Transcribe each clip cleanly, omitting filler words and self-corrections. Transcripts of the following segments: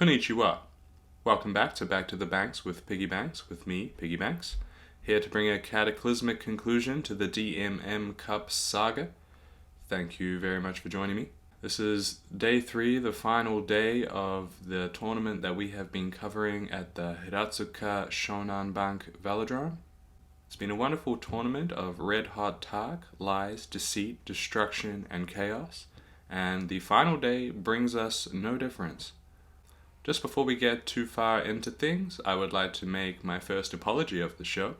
Konnichiwa. Welcome back to the Banks with Piggy Banks, with me, Piggy Banks, here to bring a cataclysmic conclusion to the DMM Cup saga. Thank you very much for joining me. This is day 3, the final day of the tournament that we have been covering at the Hiratsuka Shonan Bank Velodrome. It's been a wonderful tournament of red-hot talk, lies, deceit, destruction, and chaos, and the final day brings us no difference. Just before we get too far into things, I would like to make my first apology of the show.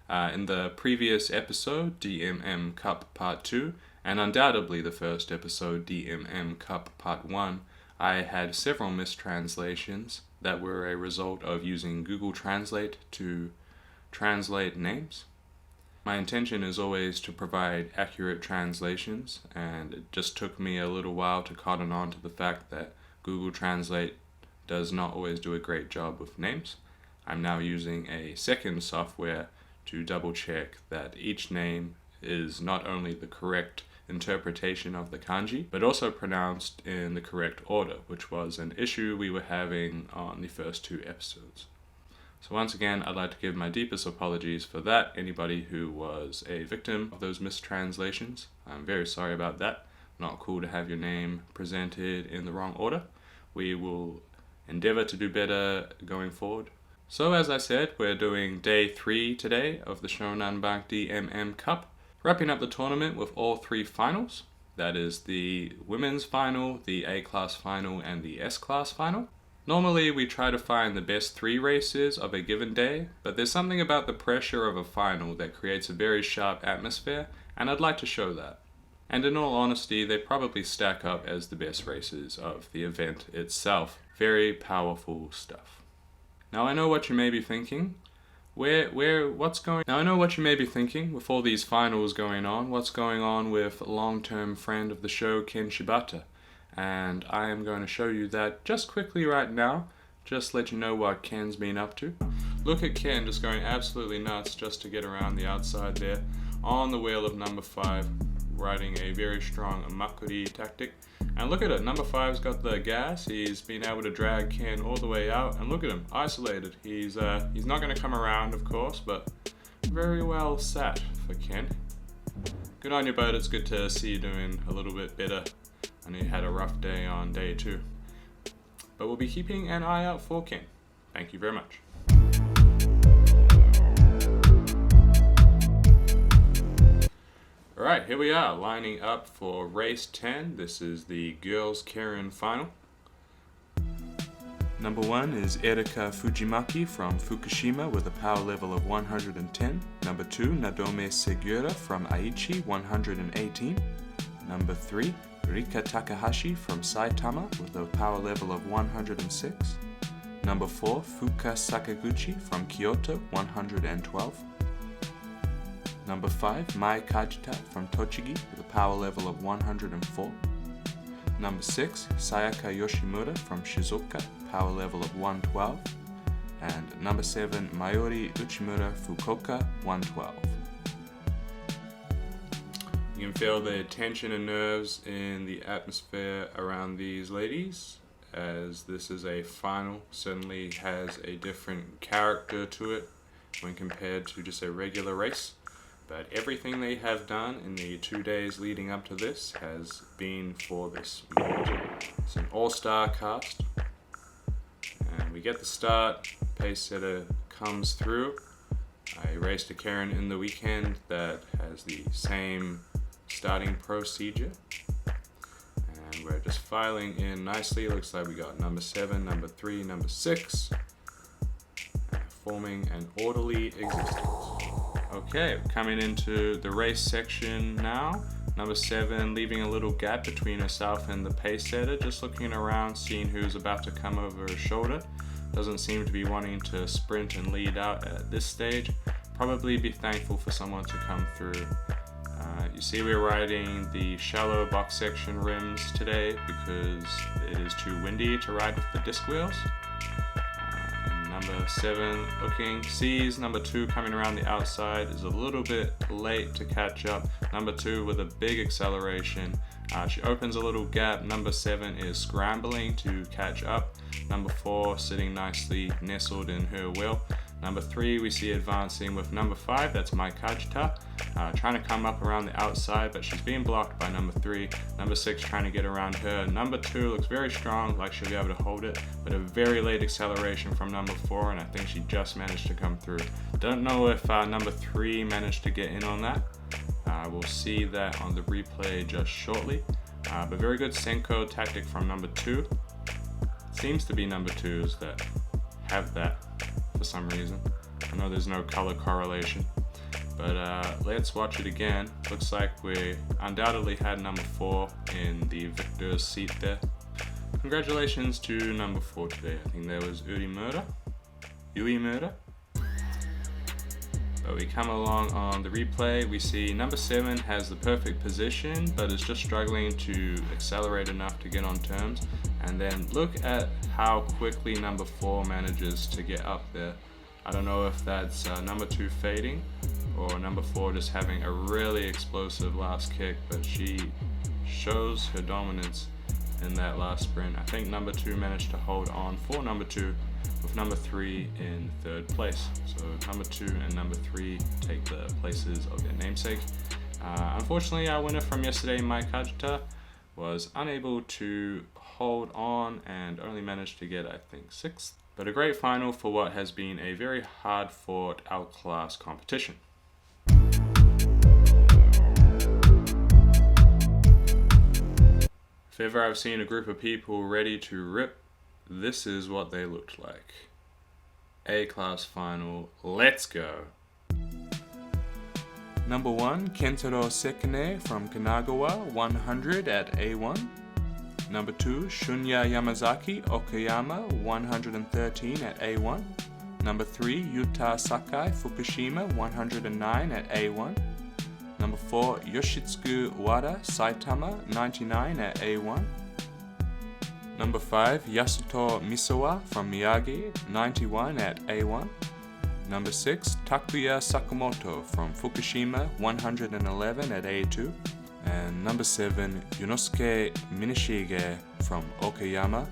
In the previous episode, DMM Cup Part 2, and undoubtedly the first episode, DMM Cup Part 1, I had several mistranslations that were a result of using Google Translate to translate names. My intention is always to provide accurate translations, and it just took me a little while to cotton on to the fact that Google Translate does not always do a great job with names. I'm now using a second software to double check that each name is not only the correct interpretation of the kanji, but also pronounced in the correct order, which was an issue we were having on the first 2 episodes. So once again, I'd like to give my deepest apologies for that. Anybody who was a victim of those mistranslations, I'm very sorry about that. Not cool to have your name presented in the wrong order. We will endeavor to do better going forward. So as I said, we're doing day 3 today of the Shonan Bank DMM Cup, wrapping up the tournament with all 3 finals. That is the women's final, the A-class final, and the S-class final. Normally we try to find the best 3 races of a given day, but there's something about the pressure of a final that creates a very sharp atmosphere, and I'd like to show that. And in all honesty, they probably stack up as the best races of the event itself. Very powerful stuff. Now I know what you may be thinking. Now I know what you may be thinking with all these finals going on. What's going on with long-term friend of the show, Ken Shibata? And I am going to show you that just quickly right now. Just let you know what Ken's been up to. Look at Ken just going absolutely nuts just to get around the outside there. On the wheel of number 5, riding a very strong makuri tactic. And look at it, number 5's got the gas. He's been able to drag Ken all the way out, and look at him, isolated. He's not going to come around, of course, but very well sat for Ken. Good on you, bud. It's good to see you doing a little bit better. I know you had a rough day on day 2, but we'll be keeping an eye out for Ken. Thank you very much. Alright, here we are, lining up for race 10. This is the girls' Keirin final. Number 1 is Erika Fujimaki from Fukushima with a power level of 110. Number 2, Nadome Segura from Aichi, 118. Number 3, Rika Takahashi from Saitama with a power level of 106. Number 4, Fuka Sakaguchi from Kyoto, 112. Number 5, Mai Kajita from Tochigi with a power level of 104. Number 6, Sayaka Yoshimura from Shizuoka, power level of 112. And number 7, Mayuri Uchimura Fukuoka, 112. You can feel the tension and nerves in the atmosphere around these ladies, as this is a final. Certainly has a different character to it when compared to just a regular race. But everything they have done in the 2 days leading up to this has been for this moment. It's an all-star cast. And we get the start. Pace setter comes through. I raced a Keirin in the weekend that has the same starting procedure. And we're just filing in nicely. Looks like we got number 7, number 3, number 6. Forming an orderly existence. Okay, coming into the race section now. Number 7 leaving a little gap between herself and the pace setter, just looking around, seeing who's about to come over her shoulder. Doesn't seem to be wanting to sprint and lead out at this stage. Probably be thankful for someone to come through. You see we're riding the shallow box section rims today because it is too windy to ride with the disc wheels. Number 7 looking, sees number 2 coming around the outside, is a little bit late to catch up. Number 2 with a big acceleration. She opens a little gap. Number 7 is scrambling to catch up. Number 4 sitting nicely nestled in her wheel. Number 3 we see advancing with number 5, that's Mai Kajita, trying to come up around the outside, but she's being blocked by number 3. Number 6 trying to get around her. Number 2 looks very strong, like she'll be able to hold it, but a very late acceleration from number 4, and I think she just managed to come through. Don't know if number 3 managed to get in on that. We'll see that on the replay just shortly. But very good Senko tactic from number 2. Seems to be number 2s that have that for some reason. I know there's no color correlation, but let's watch it again. Looks like we undoubtedly had number 4 in the victor's seat there. Congratulations to number 4 today. I think that was Uri Murder. But we come along on the replay, we see number 7 has the perfect position, but is just struggling to accelerate enough to get on terms. And then look at how quickly number 4 manages to get up there. I don't know if that's number 2 fading or number 4 just having a really explosive last kick, but she shows her dominance in that last sprint. I think number 2 managed to hold on for number 2 with number 3 in 3rd place. So number 2 and number 3 take the places of their namesake. Unfortunately, our winner from yesterday, Mai Kajita, was unable to hold on and only managed to get, I think, 6th. But a great final for what has been a very hard fought outclass competition. If ever I've seen a group of people ready to rip, this is what they looked like. A-class final, let's go! Number 1, Kentaro Sekine from Kanagawa, 100 at A1. Number 2, Shunya Yamazaki, Okayama, 113 at A1. Number 3, Yuta Sakai, Fukushima, 109 at A1. Number 4, Yoshitsugu Wada, Saitama, 99 at A1. Number 5, Yasuto Misawa from Miyagi, 91 at A1. Number 6, Takuya Sakamoto from Fukushima, 111 at A2. And number 7, Yunosuke Minishige from Okayama.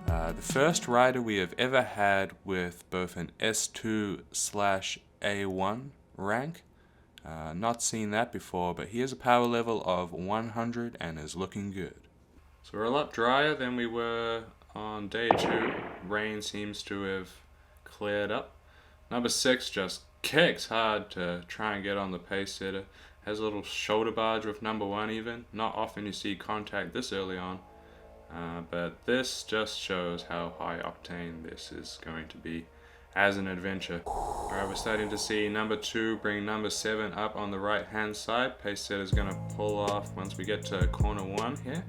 The first rider we have ever had with both an S2/A1 rank. Not seen that before, but he has a power level of 100 and is looking good. So we're a lot drier than we were on day 2. Rain seems to have cleared up. Number 6 just kicks hard to try and get on the pace setter. Has a little shoulder barge with number 1 even. Not often you see contact this early on. But this just shows how high octane this is going to be as an adventure. Alright, we're starting to see number 2 bring number 7 up on the right hand side. Pace setter is going to pull off once we get to corner 1 here.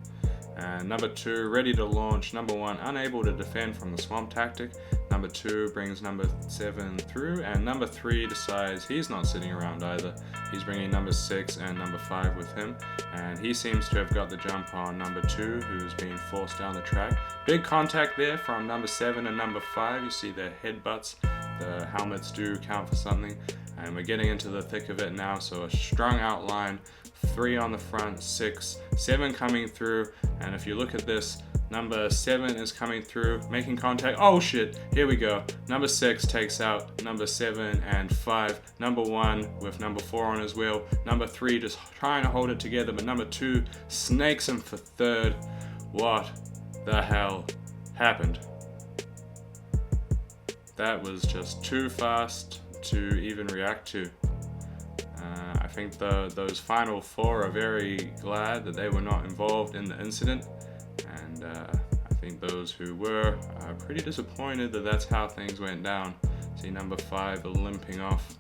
And number 2 ready to launch. Number 1 unable to defend from the swamp tactic. Number 2 brings number 7 through, and number 3 decides he's not sitting around either. He's bringing number 6 and number 5 with him, and he seems to have got the jump on number 2, who's being forced down the track. Big contact there from number 7 and number 5. You see their headbutts. The helmets do count for something, and we're getting into the thick of it now, so a strong outline. 3 on the front, 6, 7 coming through, and if you look at this, number 7 is coming through, making contact. Oh shit, here we go. Number 6 takes out number 7 and 5. Number 1 with number 4 on his wheel. Number 3 just trying to hold it together, but number 2 snakes him for 3rd. What the hell happened? That was just too fast to even react to. I think those final 4 are very glad that they were not involved in the incident, and I think those who were are pretty disappointed that that's how things went down. See number 5 limping off,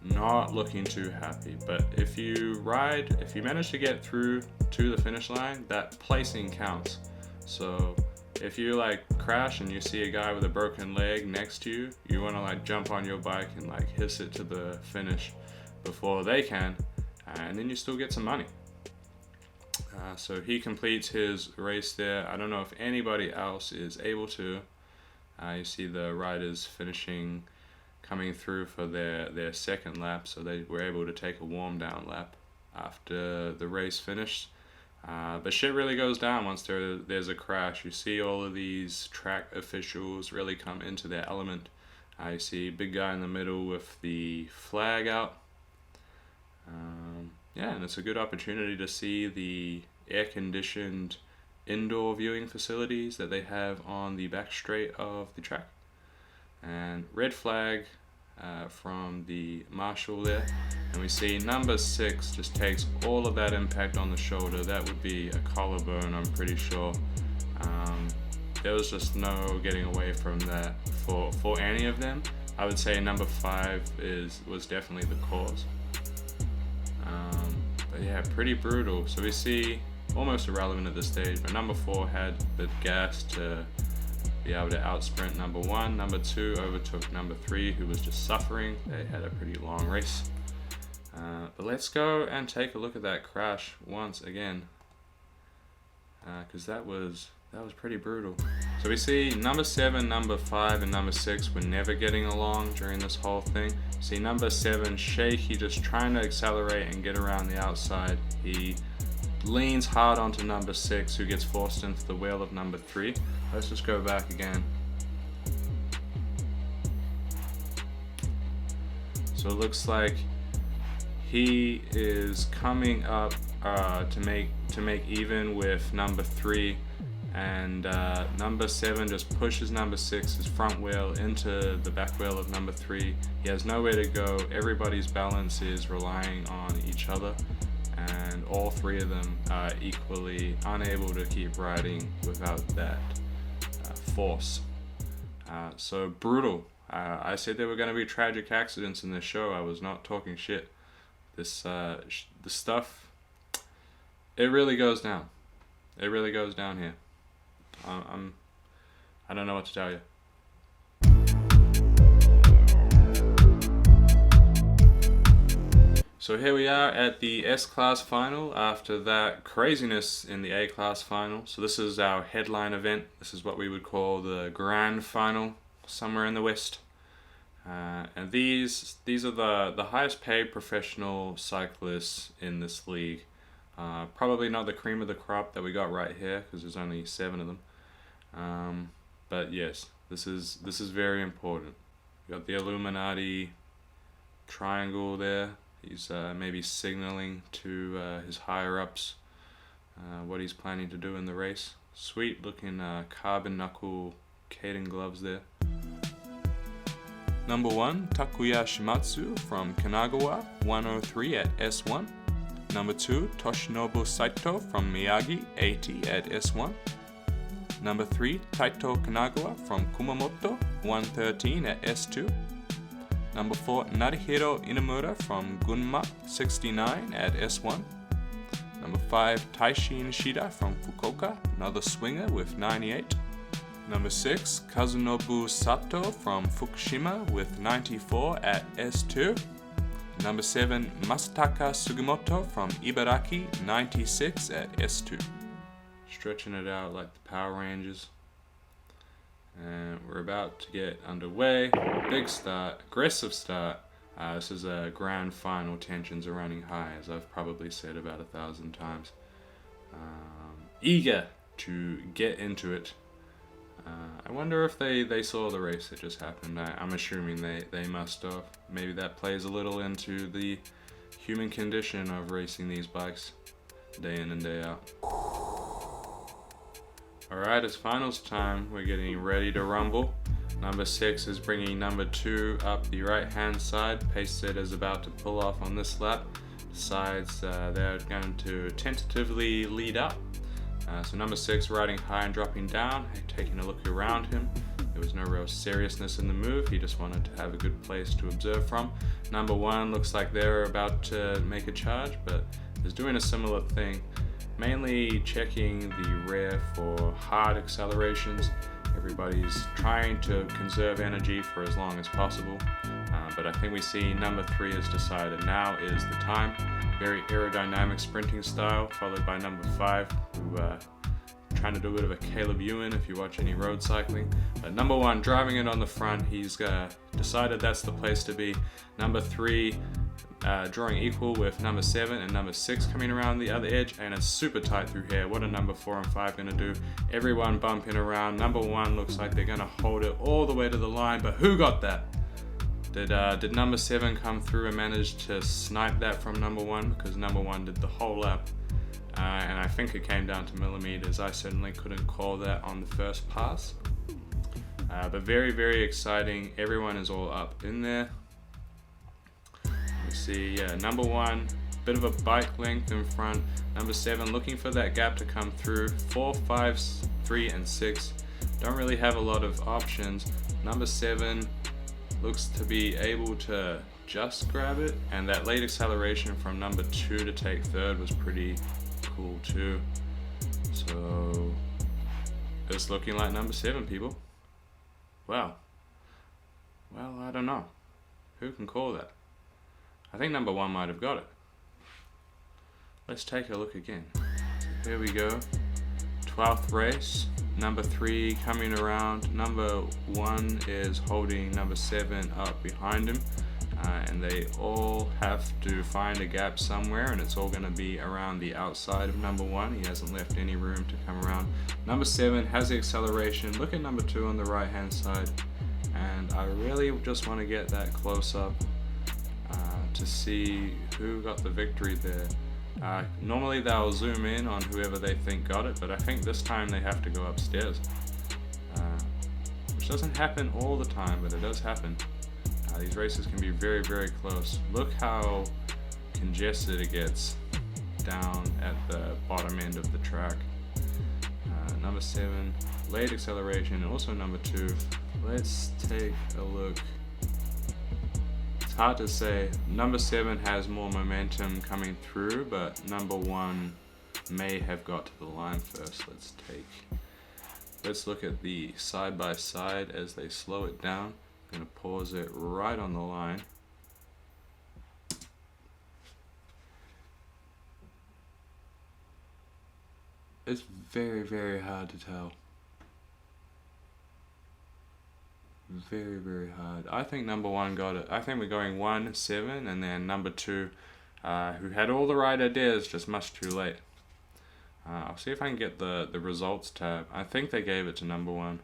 not looking too happy. But if you manage to get through to the finish line, that placing counts. So if you crash and you see a guy with a broken leg next to you, you want to jump on your bike and hiss it to the finish before they can, and then you still get some money. So he completes his race there. I don't know if anybody else is able to. You see the riders coming through for their 2nd lap, so they were able to take a warm down lap after the race finished. But shit really goes down once there's a crash. You see all of these track officials really come into their element. You see big guy in the middle with the flag out. Yeah, and it's a good opportunity to see the air-conditioned indoor viewing facilities that they have on the back straight of the track. And red flag from the marshal there, and we see number 6 just takes all of that impact on the shoulder. That would be a collarbone, I'm pretty sure. There was just no getting away from that for any of them. I would say number 5 was definitely the cause. But yeah, pretty brutal. So we see, almost irrelevant at this stage, but number 4 had the gas to be able to outsprint number 1. Number 2 overtook number 3, who was just suffering. They had a pretty long race. But let's go and take a look at that crash once again, because that was pretty brutal. So we see number 7, number 5, and number 6 were never getting along during this whole thing. See number 7, shaky, just trying to accelerate and get around the outside. He leans hard onto number 6, who gets forced into the wheel of number 3. Let's just go back again. So it looks like he is coming up to make even with number 3, and number 7 just pushes number 6's front wheel into the back wheel of number 3. He has nowhere to go. Everybody's balance is relying on each other, and all 3 of them are equally unable to keep riding without that force. So brutal. I said there were going to be tragic accidents in this show. I was not talking shit. The stuff, it really goes down. It really goes down here. I don't know what to tell you. So here we are at the S-Class final after that craziness in the A-Class final. So this is our headline event. This is what we would call the grand final somewhere in the West. And these are the highest paid professional cyclists in this league. Probably not the cream of the crop that we got right here, because there's only 7 of them. But yes, this is very important. We got the Illuminati triangle there. He's maybe signaling to his higher-ups what he's planning to do in the race. Sweet looking carbon knuckle Kaden gloves there. Number 1, Takuya Shimatsu from Kanagawa, 103 at S1. Number 2, Toshinobu Saito from Miyagi, 80 at S1. Number 3, Taito Kanagawa from Kumamoto, 113 at S2. Number 4, Narihiro Inamura from Gunma, 69 at S1. Number 5, Taishi Nishida from Fukuoka, another swinger with 98. Number 6, Kazunobu Sato from Fukushima with 94 at S2. Number 7, Masataka Sugimoto from Ibaraki, 96 at S2. Stretching it out like the Power Rangers. And we're about to get underway. Big start, aggressive start. This is a grand final. Tensions are running high, as I've probably said about 1,000 times. Eager to get into it. I wonder if they saw the race that just happened. I'm assuming they must have. Maybe that plays a little into the human condition of racing these bikes day in and day out. Alright, it's finals time. We're getting ready to rumble. Number 6 is bringing number 2 up the right hand side. Pace setter is about to pull off on this lap. Decides they're going to tentatively lead up. So number 6 riding high and dropping down, taking a look around him. There was no real seriousness in the move. He just wanted to have a good place to observe from. Number 1 looks like they're about to make a charge, but is doing a similar thing. Mainly checking the rear for hard accelerations. Everybody's trying to conserve energy for as long as possible. But I think we see number 3 has decided now is the time. Very aerodynamic sprinting style, followed by number 5, who trying to do a bit of a Caleb Ewan if you watch any road cycling. But number 1 driving it on the front, he's decided that's the place to be. Number 3 drawing equal with number 7 and number 6 coming around the other edge, and it's super tight through here. What are number 4 and 5 going to do? Everyone bumping around. Number 1 looks like they're going to hold it all the way to the line, but who got that? Did number 7 come through and manage to snipe that from number 1? Because number 1 did the whole lap, and I think it came down to millimeters. I certainly couldn't call that on the first pass. But very, very exciting. Everyone is all up in there. See, yeah, number 1, bit of a bike length in front. Number 7 looking for that gap to come through. 4, 5, 3, and 6 don't really have a lot of options. Number 7 looks to be able to just grab it, and that late acceleration from number 2 to take third was pretty cool too. So it's looking like number 7, people. Wow. Well, I don't know. Who can call that? I think number 1 might have got it. Let's take a look again. So here we go. 12th race. Number 3 coming around. Number 1 is holding number 7 up behind him. And they all have to find a gap somewhere, and it's all going to be around the outside of number 1. He hasn't left any room to come around. Number 7 has the acceleration. Look at number 2 on the right hand side. And I really just want to get that close up to see who got the victory there. Normally they'll zoom in on whoever they think got it, but I think this time they have to go upstairs, which doesn't happen all the time, but it does happen. These races can be very, very close. Look how congested it gets down at the bottom end of the track. Number 7, late acceleration, and also number 2. Let's take a look. It's hard to say. Number 7 has more momentum coming through, but number 1 may have got to the line first. Let's look at the side by side as they slow it down. I'm going to pause it right on the line. It's very, very hard to tell. Very, very hard. I think number 1 got it. I think we're going 1, 7, and then number 2, who had all the right ideas, just much too late. I'll see if I can get the results tab. I think they gave it to number 1.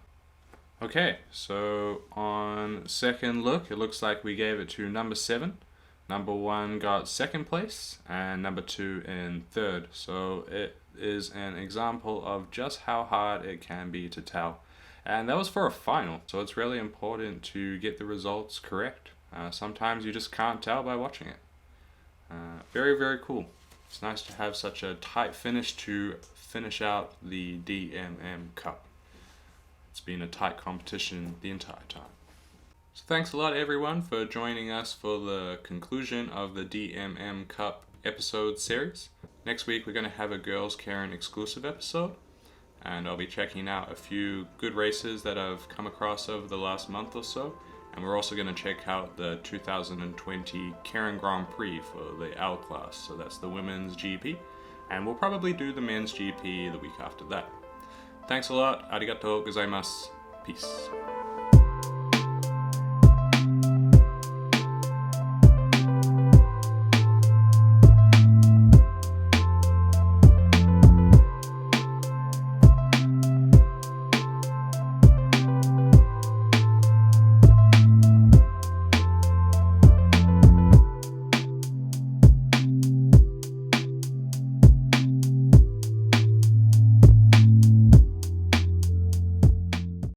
Okay, so on second look, it looks like we gave it to number 7. Number 1 got second place, and number 2 in third. So it is an example of just how hard it can be to tell. And that was for a final, so it's really important to get the results correct. Sometimes you just can't tell by watching it. Very, very cool. It's nice to have such a tight finish to finish out the DMM Cup. It's been a tight competition the entire time. So thanks a lot everyone for joining us for the conclusion of the DMM Cup episode series. Next week we're going to have a Girls Caring exclusive episode, and I'll be checking out a few good races that I've come across over the last month or so. And we're also going to check out the 2020 Karen Grand Prix for the L class, so that's the women's GP. And we'll probably do the men's GP the week after that. Thanks a lot, arigatou gozaimasu, peace.